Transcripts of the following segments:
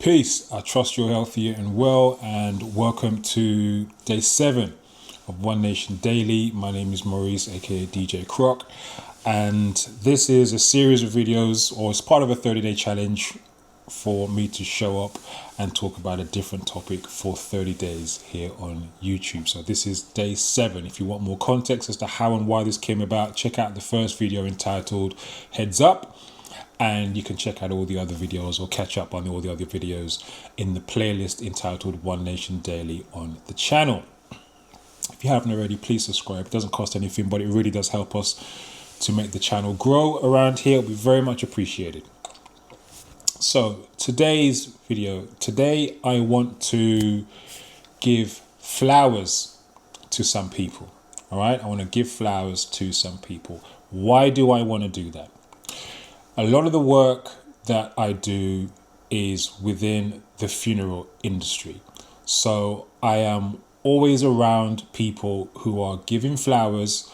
Peace. I trust you're healthy and well, and welcome to day 7 of One Nation Daily. My name is Maurice, aka DJ Croc, and this is a series of videos, or it's part of a 30-day challenge for me to show up and talk about a different topic for 30 days here on YouTube. So this is day 7. If you want more context as to how and why this came about, check out the first video entitled Heads Up. And you can check out all the other videos or catch up on all the other videos in the playlist entitled One Nation Daily on the channel. If you haven't already, please subscribe. It doesn't cost anything, but it really does help us to make the channel grow around here. It would be very much appreciated. So today's video, today I want to give flowers to some people. All right, I want to give flowers to some people. Why do I want to do that? A lot of the work that I do is within the funeral industry. So I am always around people who are giving flowers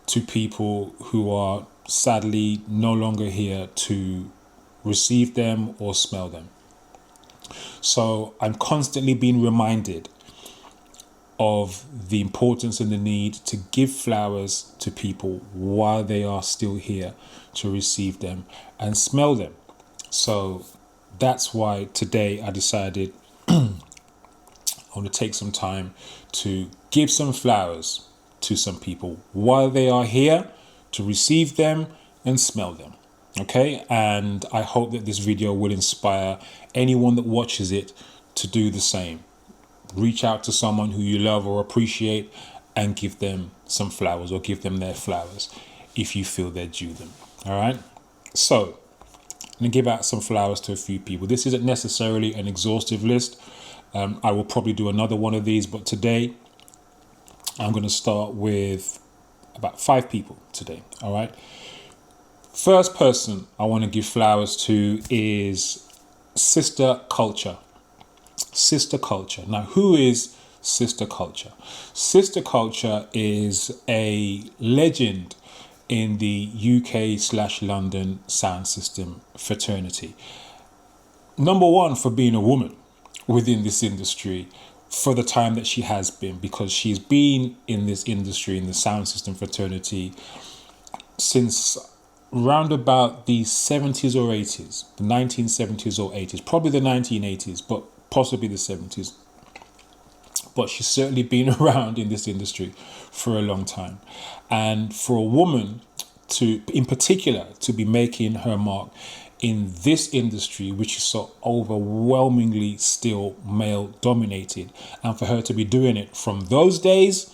to people who are sadly no longer here to receive them or smell them. So I'm constantly being reminded of the importance and the need to give flowers to people while they are still here to receive them and smell them. So that's why today I decided I want to take some time to give some flowers to some people while they are here to receive them and smell them. Okay, and I hope that this video will inspire anyone that watches it to do the same. Reach out to someone who you love or appreciate and give them some flowers, or give them their flowers if you feel they're due them. All right. So I'm going to give out some flowers to a few people. This isn't necessarily an exhaustive list. I will probably do another one of these, but today I'm going to start with about 5 people today. All right. First person I want to give flowers to is Sister Culture. Sister Culture. Now, who is Sister Culture? Sister Culture is a legend in the UK/London sound system fraternity. Number one for being a woman within this industry for the time that she has been, because she's been in this industry, in the sound system fraternity, since round about the 70s or 80s, the 1970s or 80s, probably the 1980s, but possibly the 70s. But she's certainly been around in this industry for a long time. And for a woman to, in particular, to be making her mark in this industry, which is so overwhelmingly still male dominated, and for her to be doing it from those days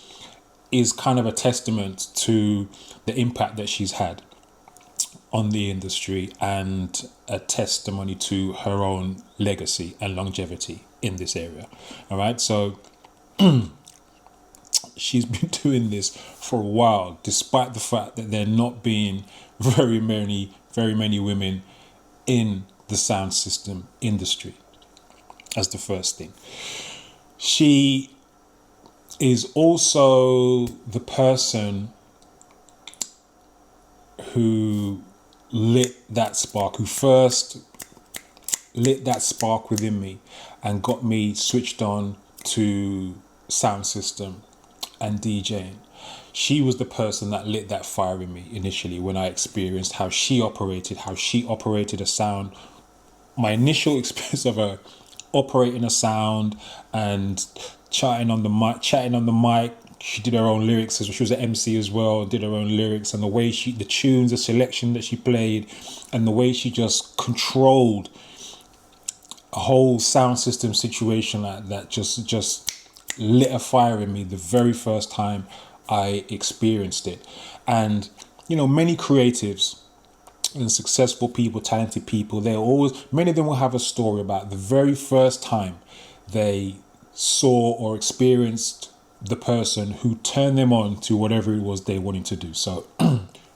is kind of a testament to the impact that she's had on the industry, and a testimony to her own legacy and longevity in this area. All right, so she's been doing this for a while, despite the fact that there not being very many women in the sound system industry. As the first thing, she is also the person who lit that spark, who first lit that spark within me and got me switched on to sound system and DJing. She was the person that lit that fire in me initially when I experienced how she operated a sound. My initial experience of her operating a sound and chatting on the mic. She did her own lyrics, as she was an MC as well, did her own lyrics, and the way the tunes, the selection that she played, and the way she just controlled a whole sound system situation like that just lit a fire in me the very first time I experienced it. And, you know, many creatives and successful people, talented people, many of them will have a story about the very first time they saw or experienced the person who turned them on to whatever it was they wanted to do. So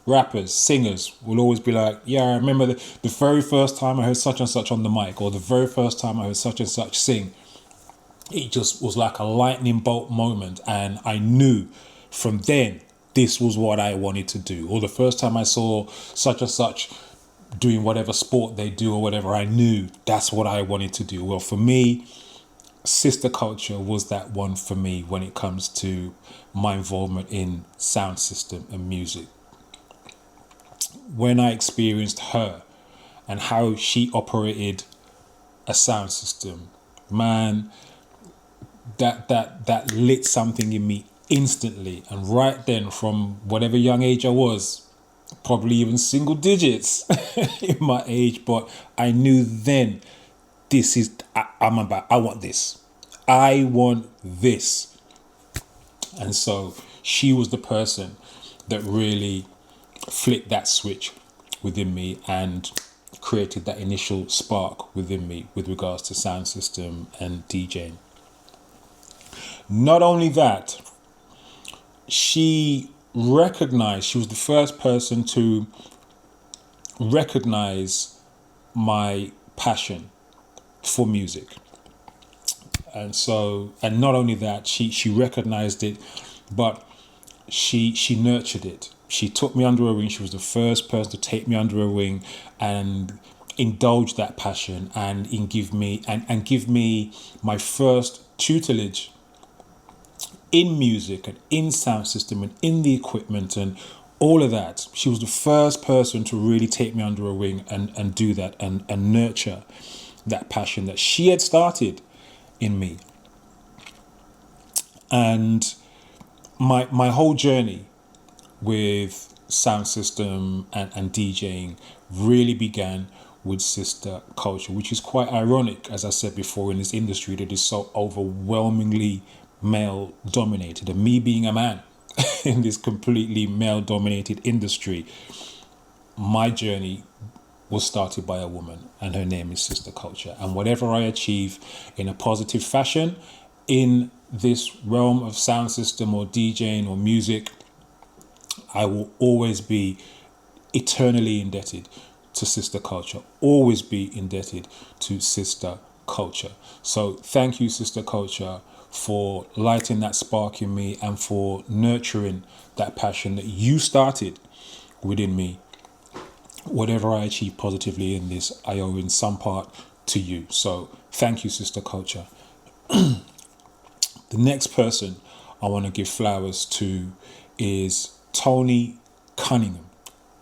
rappers, singers will always be like, yeah, I remember the very first time I heard such and such on the mic, or the very first time I heard such and such sing. It just was like a lightning bolt moment, and I knew from then this was what I wanted to do. Or the first time I saw such and such doing whatever sport they do or whatever. I knew that's what I wanted to do. Well, for me, sister culture was that one for me when it comes to my involvement in sound system and music. When I experienced her and how she operated a sound system, man, that lit something in me instantly. And right then, from whatever young age I was, probably even single digits in my age, but I knew then, this is, I want this. I want this. And so she was the person that really flicked that switch within me and created that initial spark within me with regards to sound system and DJing. Not only that, she was the first person to recognize my passion for music. And not only that, she recognized it, but she nurtured it. She took me under her wing. She was the first person to take me under her wing and indulge that passion and give me my first tutelage in music and in sound system and in the equipment and all of that. She was the first person to really take me under her wing and do that and nurture that passion that she had started in me. And my whole journey with sound system and DJing really began with sister culture, which is quite ironic, as I said before, in this industry that is so overwhelmingly male dominated, and me being a man in this completely male dominated industry, my journey was started by a woman, and her name is sister culture. And whatever I achieve in a positive fashion in this realm of sound system or DJing or music, I will always be eternally indebted to sister culture, always be indebted to sister culture. So thank you, sister culture, for lighting that spark in me and for nurturing that passion that you started within me. Whatever I achieve positively in this, I owe in some part to you. So thank you, sister culture. The next person I want to give flowers to is Tony Cunningham.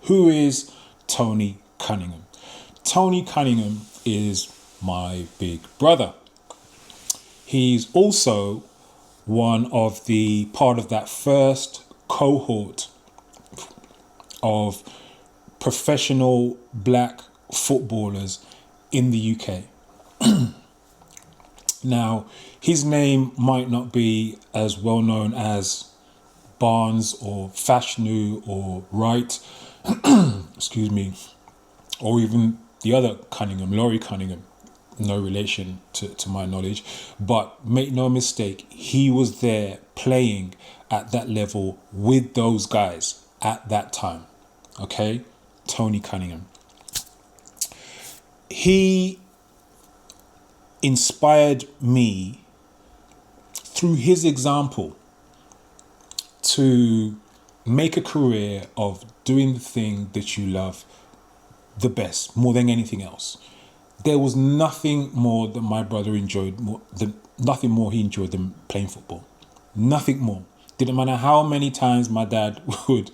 Who is Tony Cunningham? Tony Cunningham is my big brother. He's also part of that first cohort of professional black footballers in the UK. Now, his name might not be as well known as Barnes or Fashanu or Wright, excuse me, or even the other Cunningham, Laurie Cunningham, no relation to my knowledge. But make no mistake, he was there playing at that level with those guys at that time. Okay? Tony Cunningham. He inspired me through his example to make a career of doing the thing that you love the best, more than anything else. There was nothing more that my brother enjoyed, nothing more he enjoyed than playing football. Nothing more. Didn't matter how many times my dad would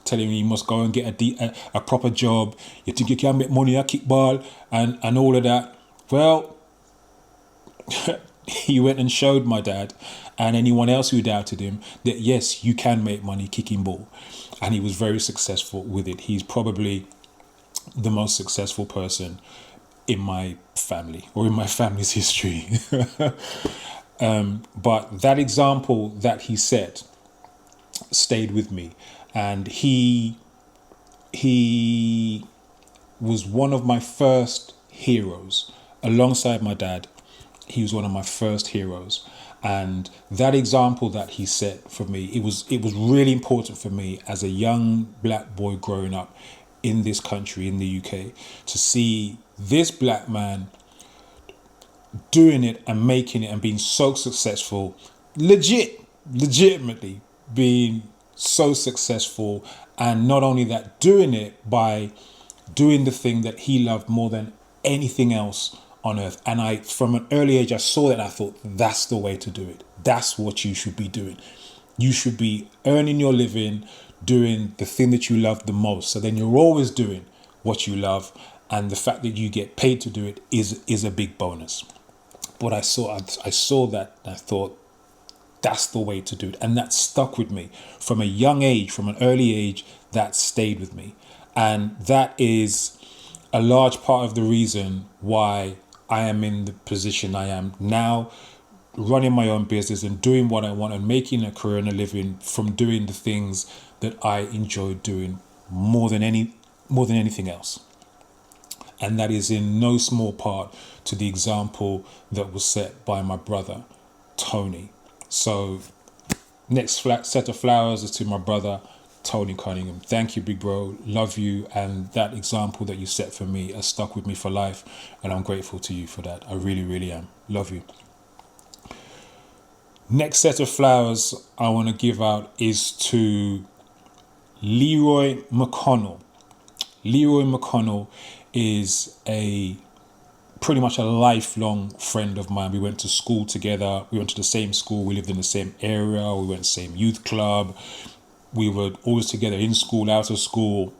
tell him he must go and get a proper job. You think you can make money at kickball and all of that. Well, he went and showed my dad and anyone else who doubted him that yes, you can make money kicking ball. And he was very successful with it. He's probably the most successful person in my family or in my family's history. But that example that he set stayed with me, and he was one of my first heroes. Alongside my dad, he was one of my first heroes. And that example that he set for me, it was really important for me as a young black boy growing up in this country, in the UK, to see this black man doing it and making it and being so successful, legitimately being so successful. And not only that, doing it by doing the thing that he loved more than anything else on earth. And from an early age, I saw that and I thought, that's the way to do it. That's what you should be doing. You should be earning your living, doing the thing that you love the most. So then you're always doing what you love. And the fact that you get paid to do it is a big bonus. But I saw that and I thought, that's the way to do it. And that stuck with me from a young age, from an early age, that stayed with me. And that is a large part of the reason why I am in the position I am now, running my own business and doing what I want and making a career and a living from doing the things that I enjoy doing more than anything else. And that is in no small part to the example that was set by my brother, Tony. So next set of flowers is to my brother, Tony Cunningham. Thank you, big bro. Love you. And that example that you set for me has stuck with me for life. And I'm grateful to you for that. I really, really am. Love you. Next set of flowers I want to give out is to Leroy McConnell. Leroy McConnell is pretty much a lifelong friend of mine. We went to school together. We went to the same school. We lived in the same area. We went to the same youth club. We were always together in school, out of school.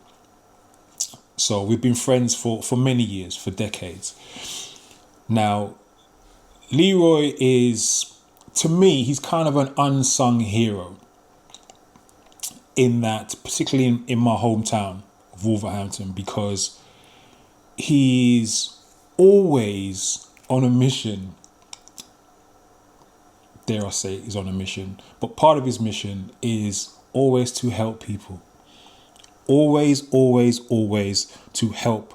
So we've been friends for many years, for decades. Now, Leroy is, to me, he's kind of an unsung hero in that, particularly in my hometown of Wolverhampton, because he's always on a mission. Dare I say he's on a mission, but part of his mission is always to help people. Always to help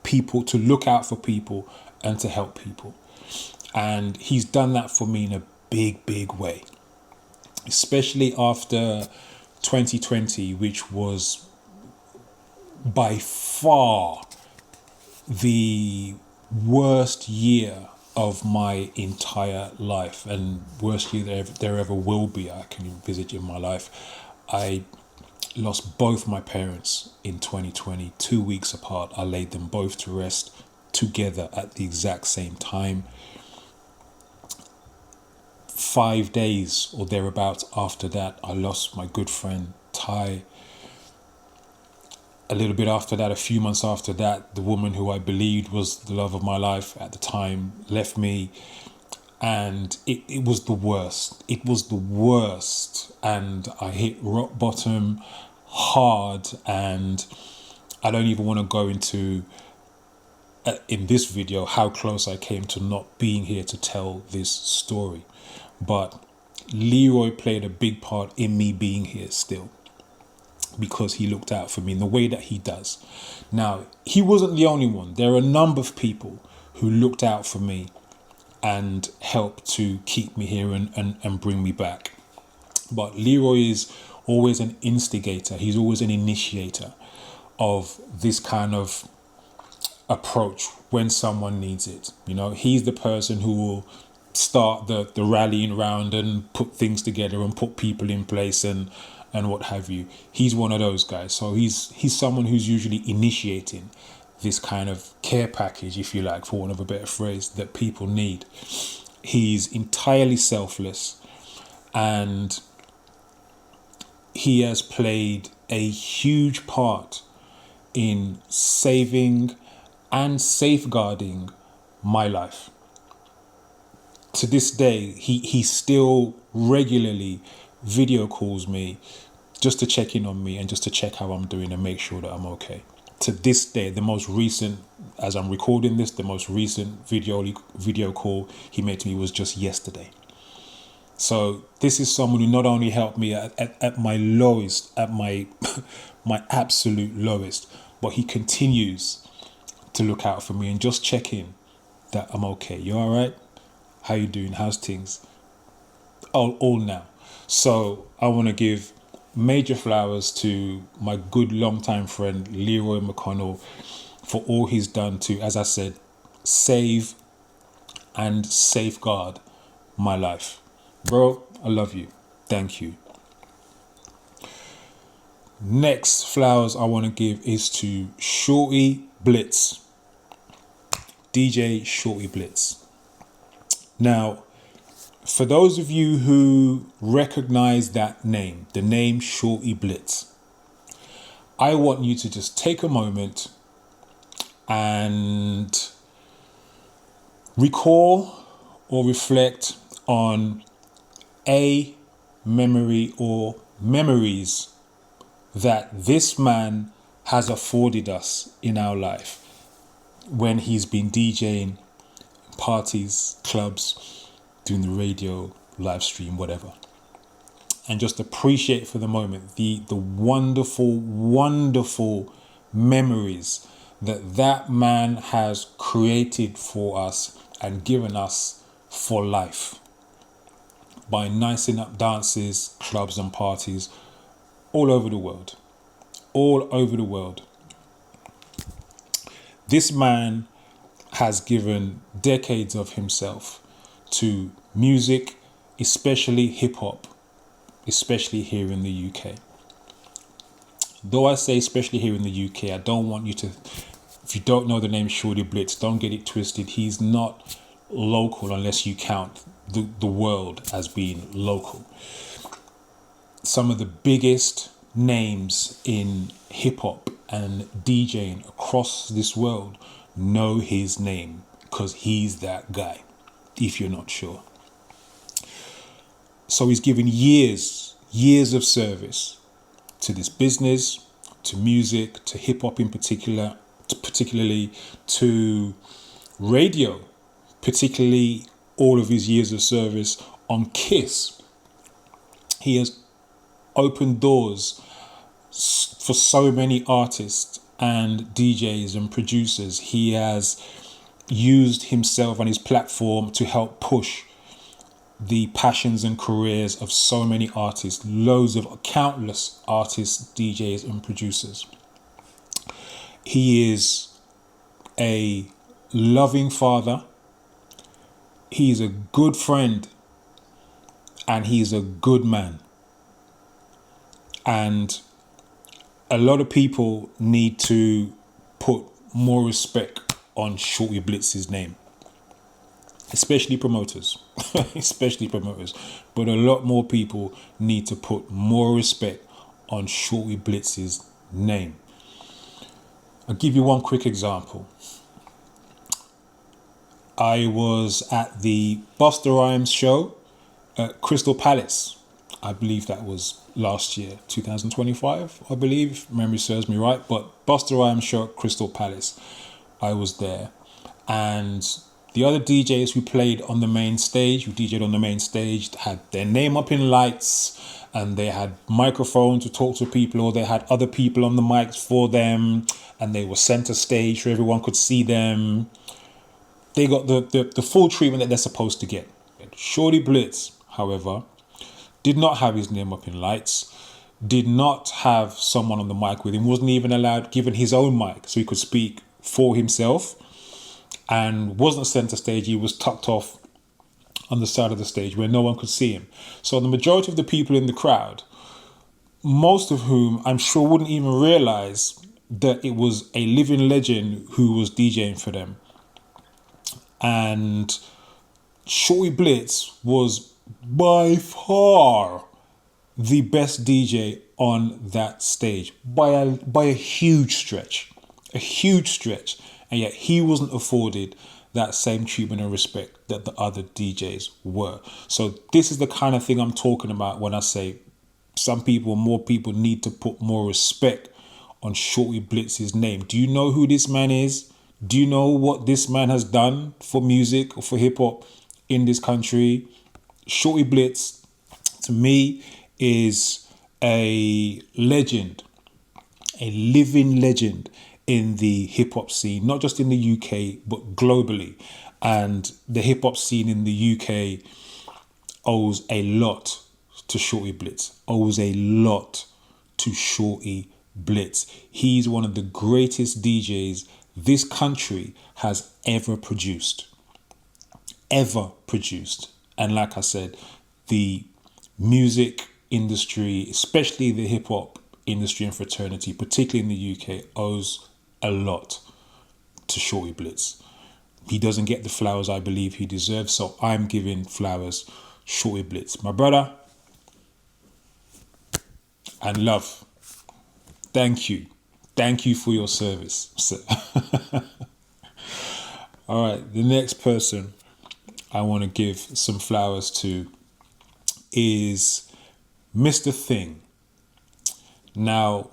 people, to look out for people and to help people. And he's done that for me in a big way, especially after 2020, which was by far the worst year of my entire life and worst year there ever will be I can envisage in my life. I lost both my parents in 2020, 2 weeks apart. I laid them both to rest together at the exact same time. 5 days or thereabouts after that, I lost my good friend Ty. A little bit after that, a few months after that, the woman who I believed was the love of my life at the time left me. And it was the worst. It was the worst. And I hit rock bottom hard. And I don't even want to go into, in this video, how close I came to not being here to tell this story. But Leroy played a big part in me being here still, because he looked out for me in the way that he does. Now, he wasn't the only one. There are a number of people who looked out for me and helped to keep me here and bring me back. But Leroy is always an instigator. He's always an initiator of this kind of approach when someone needs it. You know, he's the person who will start the rallying round and put things together and put people in place and what have you. He's one of those guys. So he's someone who's usually initiating this kind of care package, if you like, for want of a better phrase, that people need. He's entirely selfless, and he has played a huge part in saving and safeguarding my life. To this day, he still regularly video calls me just to check in on me and just to check how I'm doing and make sure that I'm okay. To this day, the most recent, as I'm recording this, the most recent video call he made to me was just yesterday. So this is someone who not only helped me at my lowest, at my my absolute lowest, but he continues to look out for me and just check in that I'm okay. You all right? How you doing? How's things? All now. So I want to give major flowers to my good longtime friend Leroy McConnell for all he's done to, as I said, save and safeguard my life. Bro, I love you. Thank you. Next flowers I want to give is to Shorty Blitz. DJ Shorty Blitz. Now, for those of you who recognize that name, the name Shorty Blitz, I want you to just take a moment and recall or reflect on a memory or memories that this man has afforded us in our life when he's been DJing parties, clubs, doing the radio, live stream, whatever. And just appreciate for the moment the wonderful, wonderful memories that man has created for us and given us for life by nicing up dances, clubs and parties all over the world. All over the world. This man has given decades of himself to music, especially hip hop, especially here in the UK. Though I say especially here in the UK, I don't want you to, if you don't know the name Shorty Blitz, don't get it twisted. He's not local unless you count the world as being local. Some of the biggest names in hip hop and DJing across this world know his name because he's that guy, if you're not sure. So he's given years of service to this business, to music, to hip hop in particular, particularly to radio, particularly all of his years of service on Kiss. He has opened doors for so many artists and DJs and producers. He has used himself and his platform to help push the passions and careers of so many artists, loads of countless artists, DJs and producers. He is a loving father. He's a good friend and he's a good man. And a lot of people need to put more respect on Shorty Blitz's name, especially promoters, But a lot more people need to put more respect on Shorty Blitz's name. I'll give you one quick example. I was at the Busta Rhymes show at Crystal Palace. I believe that was last year, 2025, I believe, if memory serves me right. But Busta Rhymes show at Crystal Palace, I was there. And the other DJs who played on the main stage, who DJed on the main stage, had their name up in lights and they had microphones to talk to people, or they had other people on the mics for them and they were center stage so everyone could see them. They got the full treatment that they're supposed to get. Shorty Blitz, however, did not have his name up in lights, did not have someone on the mic with him, wasn't even allowed, given his own mic so he could speak for himself, and wasn't center stage. He was tucked off on the side of the stage where no one could see him. So the majority of the people in the crowd, most of whom I'm sure wouldn't even realize that it was a living legend who was DJing for them. And Shorty Blitz was by far the best DJ on that stage by a huge stretch, and yet he wasn't afforded that same treatment and respect that the other DJs were. So this is the kind of thing I'm talking about when I say more people need to put more respect on Shorty Blitz's name. Do you know who this man is? Do you know what this man has done for music or for hip hop in this country? Shorty Blitz, to me, is a legend, a living legend in the hip hop scene, not just in the UK, but globally. And the hip hop scene in the UK owes a lot to Shorty Blitz, owes a lot to Shorty Blitz. He's one of the greatest DJs this country has ever produced. And like I said, the music industry, especially the hip hop industry and fraternity, particularly in the UK, owes a lot to Shorty Blitz. He doesn't get the flowers I believe he deserves, so I'm giving flowers Shorty Blitz. My brother, and love. Thank you. Thank you for your service, sir. All right, the next person I want to give some flowers to is Mr. Thing. Now,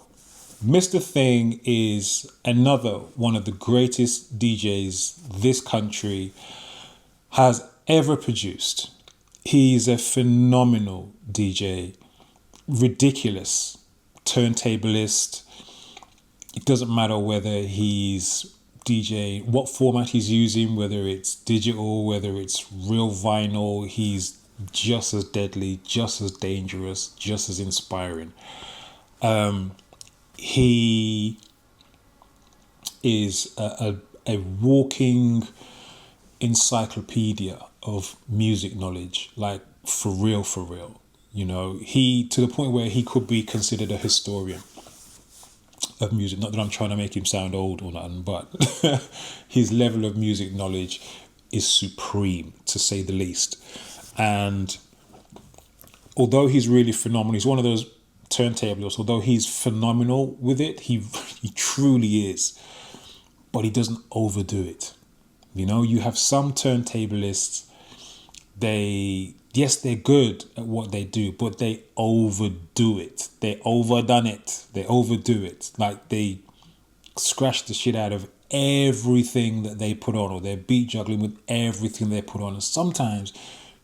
Mr. Thing is another one of the greatest DJs this country has ever produced. He's a phenomenal DJ, ridiculous turntablist. It doesn't matter whether he's DJ, what format he's using, whether it's digital, whether it's real vinyl, he's just as deadly, just as dangerous, just as inspiring. He is a walking encyclopedia of music knowledge, like for real. You know, he, to the point where he could be considered a historian of music. Not that I'm trying to make him sound old or nothing, but his level of music knowledge is supreme, to say the least. And although he's really phenomenal, he's one of those turntablists, although he's phenomenal with it, he truly is, but he doesn't overdo it. You know, you have some turntablists, they're good at what they do, but they overdo it. They overdone it. They overdo it. Like they scratch the shit out of everything that they put on, or they're beat juggling with everything they put on. And sometimes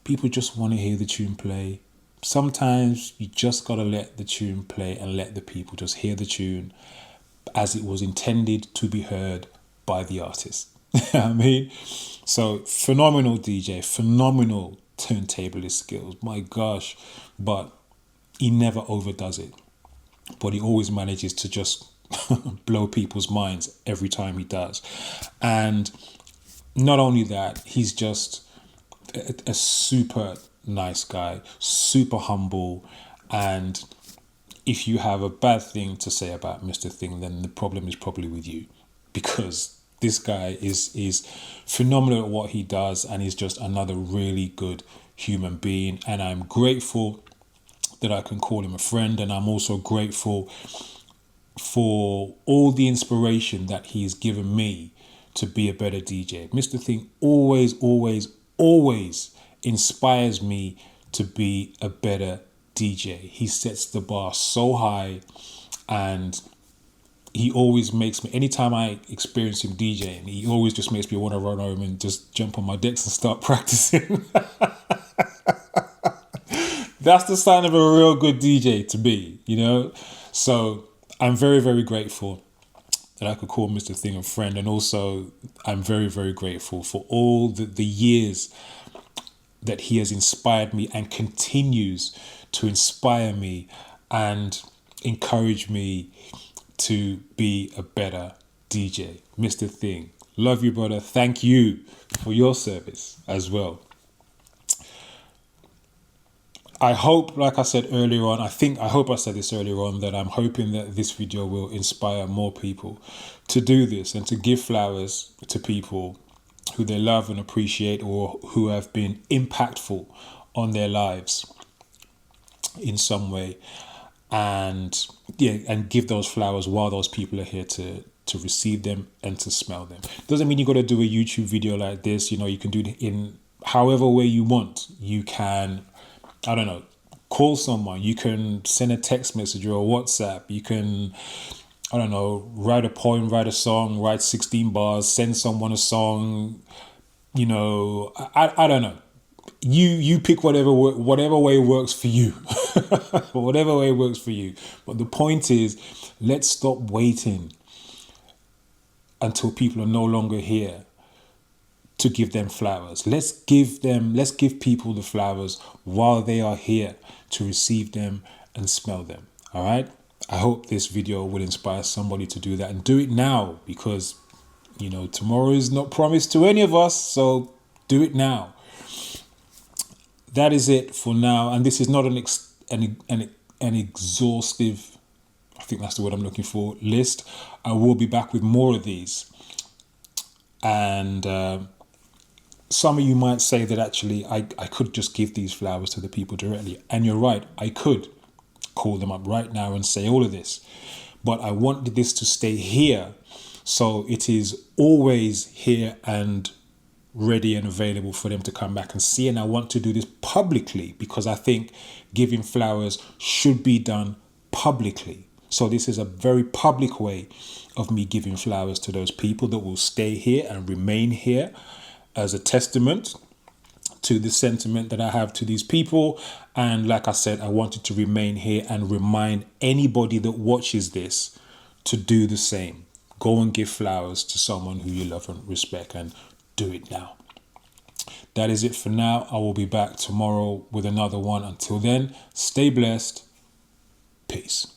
people just want to hear the tune play. Sometimes you just got to let the tune play and let the people just hear the tune as it was intended to be heard by the artist. I mean, so phenomenal DJ, phenomenal turntablist skills, my gosh, but he never overdoes it. But he always manages to just blow people's minds every time he does. And not only that, he's just a super nice guy, super humble. And if you have a bad thing to say about Mr. Thing, then the problem is probably with you, because this guy is phenomenal at what he does, and he's just another really good human being. And I'm grateful that I can call him a friend, and I'm also grateful for all the inspiration that he's given me to be a better DJ. Mr. Thing always inspires me to be a better DJ. He sets the bar so high, and he always makes me, anytime I experience him DJing, he always just makes me want to run home and just jump on my decks and start practicing. That's the sign of a real good DJ to me, you know? So I'm very, very grateful that I could call Mr. Thing a friend. And also I'm very, very grateful for all the years that he has inspired me and continues to inspire me and encourage me to be a better DJ. Mr. Thing, love you, brother. Thank you for your service as well. I hope, like I said earlier on, I hope I said this earlier on, that I'm hoping that this video will inspire more people to do this and to give flowers to people who they love and appreciate, or who have been impactful on their lives in some way. And give those flowers while those people are here to receive them and to smell them. Doesn't mean you got to do a YouTube video like this. You know, you can do it in however way you want. You can, I don't know, call someone. You can send a text message or a WhatsApp. You can, I don't know, write a poem, write a song, write 16 bars, send someone a song. You know, I don't know. You pick whatever way works for you. Whatever way works for you. But the point is, let's stop waiting until people are no longer here to give them flowers. Let's give people the flowers while they are here to receive them and smell them. All right? I hope this video will inspire somebody to do that, and do it now, because, you know, tomorrow is not promised to any of us. So do it now. That is it for now. And this is not an exhaustive I think that's the word I'm looking for, list. I will be back with more of these. And some of you might say that actually I could just give these flowers to the people directly. And you're right, I could call them up right now and say all of this. But I wanted this to stay here, so it is always here and ready and available for them to come back and see. And I want to do this publicly because I think giving flowers should be done publicly. So this is a very public way of me giving flowers to those people that will stay here and remain here as a testament to the sentiment that I have to these people. And like I said, I wanted to remain here and remind anybody that watches this to do the same. Go and give flowers to someone who you love and respect, and do it now. That is it for now. I will be back tomorrow with another one. Until then, stay blessed. Peace.